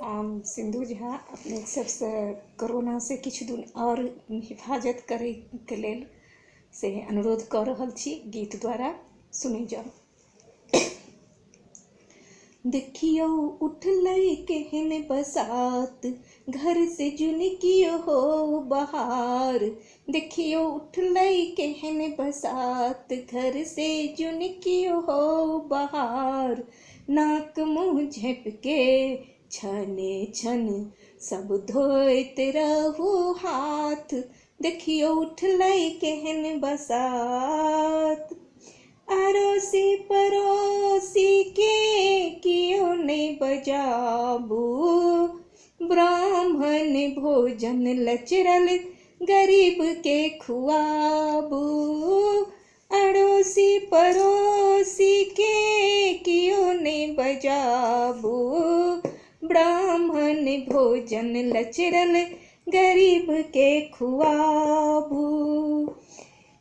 सिंधु झा अपने सबसे कोरोना से किछु दिन और हिफाजत करे के लेल से अनुरोध कर रहल छी गीत द्वारा सुनी जाओ। देखियो उठलै केहन बसात, घर से जुनकियो हो बहार। देखियो उठलै केहन बसात, घर से जुनकियो हो बहार। नाक मुँह झेप के छने छन सब धोइत रहू हाथ। देखियो उठलै केहन बसात, अड़ोसी पड़ोसी के कियो नहीं बजाबू। ब्राह्मण भोजन लचरल गरीब के खुआबू। अड़ोसी पड़ोसी के कियो नहीं बजाबू। ब्राह्मण भोजन लचरल गरीब के खुआबू।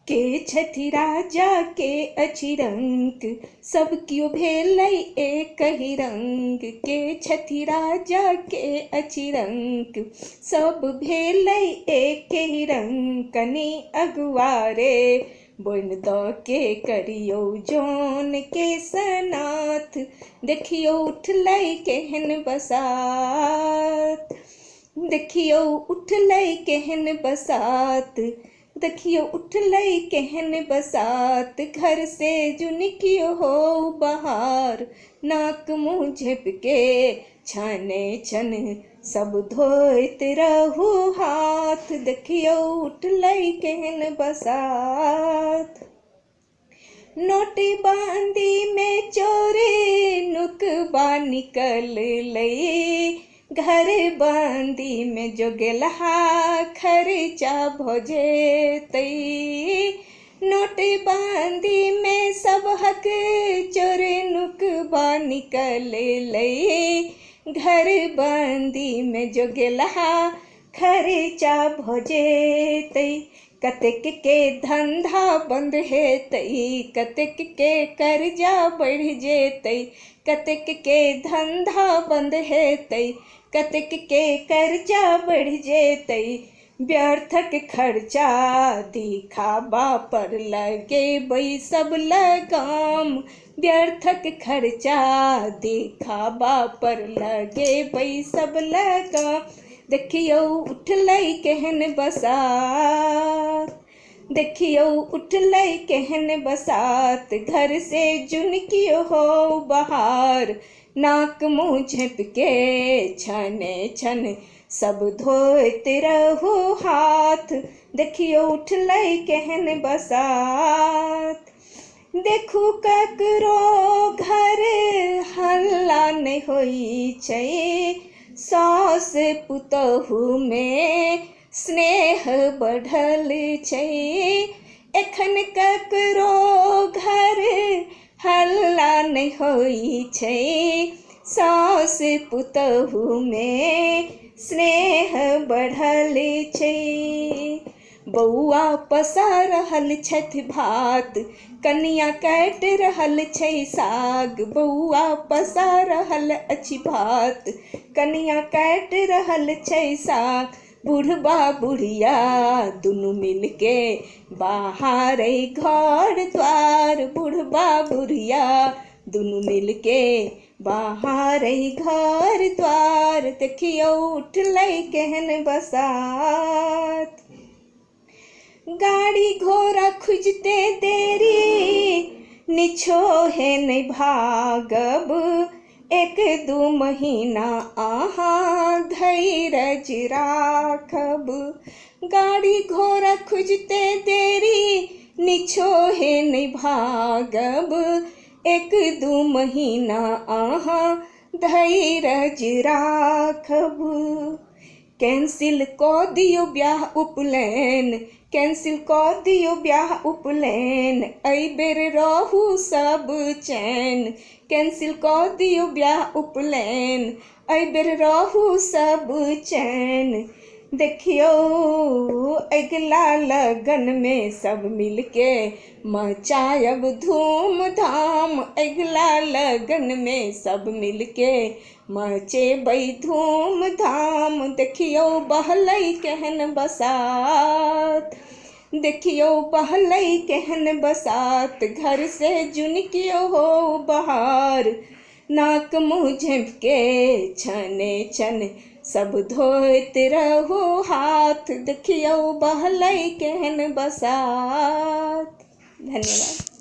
के छथि राजा के अछि रंग, सब कियो भेलै एक ही रंग। के छथि राजा के अछि रंग, सब भेलै एक ही रंग। कनी अगुआरे बोन द के करियो जोन के सनाथ। देखियो उठलै केहन बसात, देखियो उठलै केहन बसात। देखियो उठलै केहन बसात, घर से जुनकियो हो बहार। नाक मुँह झेप के छाने छन सब धोइत रहू हाथ। देखियो उठलै केहन बसात। नोटबंदी में चोरी नुकबा निकललै, घर बंदी में जो गेलहा खर्चा भ जेतै। नोटबंदी में सब हक चोर नुकबा निकललै, घर बंदी में जो गेलहा खर्चा भ जेतै। कतेक के धंधा बंद हेतै, कतेक के कर्जा बढ़ जेतै। कतेक के धंधा बंद हेतै, कतेक के कर्जा बढ़ जेतै। व्यर्थक खर्चा दिखावा पर लगेबै सब लगाम। व्यर्थक खर्चा दिखावा पर लगेबै सब लगाम। देखियो उठलै केहन बसात, देखियो उठलै केहन बसात। घर से जुनकियो हो बहार। नाक मुँह झेप के छने छन सब धोइत रहू हाथ। देखियो उठलै केहन बसात। देखू ककरो घर हल्ला नहीं होई छै, सास पुतोहू में स्नेह बढ़ल छै। एखन ककरो घर हल्ला नहीं होई छै, सास पुतोहू में स्नेह बढ़ल छै। बौआ पसा रहल छथि भात, कनिया काटि रहल छै साग। बौआ पसा रहल अछि भात, कनिया काटि रहल छै साग। बुढ़बा बुढ़िया दुनू मिलके बहारै घर द्वार। बुढ़बा बुढ़िया दुनू मिलके बहारै घर द्वार। देखियो उठलै केहन बसात। गाड़ी घोड़ा खुजते देरी निछोहे नहीं भागब। एक दू महीना अहाँ धैर्य राखब। गाड़ी घोड़ा खुजते देरी निछोहे नहीं भागब। एक दू महीना अहाँ धैर्य राखब। कैंसिल कऽ दियौ ब्याह उपनयन, कैंसिल कऽ दियौ ब्याह उपनयन। एहि बेर रहू सब चैन, कैंसिल कऽ दियौ ब्याह उपनयन। एहि बेर रहू सब चैन। देखियो अगिला लगन में सब मिलके मचायब धूम धाम। अगिला लगन में सब मिलके मचेबै धूम धाम देखियौ बहलै केहन बसात, देखियौ बहलै केहन बसात, घर से जुनकियो हो बहार, नाक मुँह झँपके छने छन सब धोइत रहू हाथ, देखियौ बहलै केहन बसात। धन्यवाद।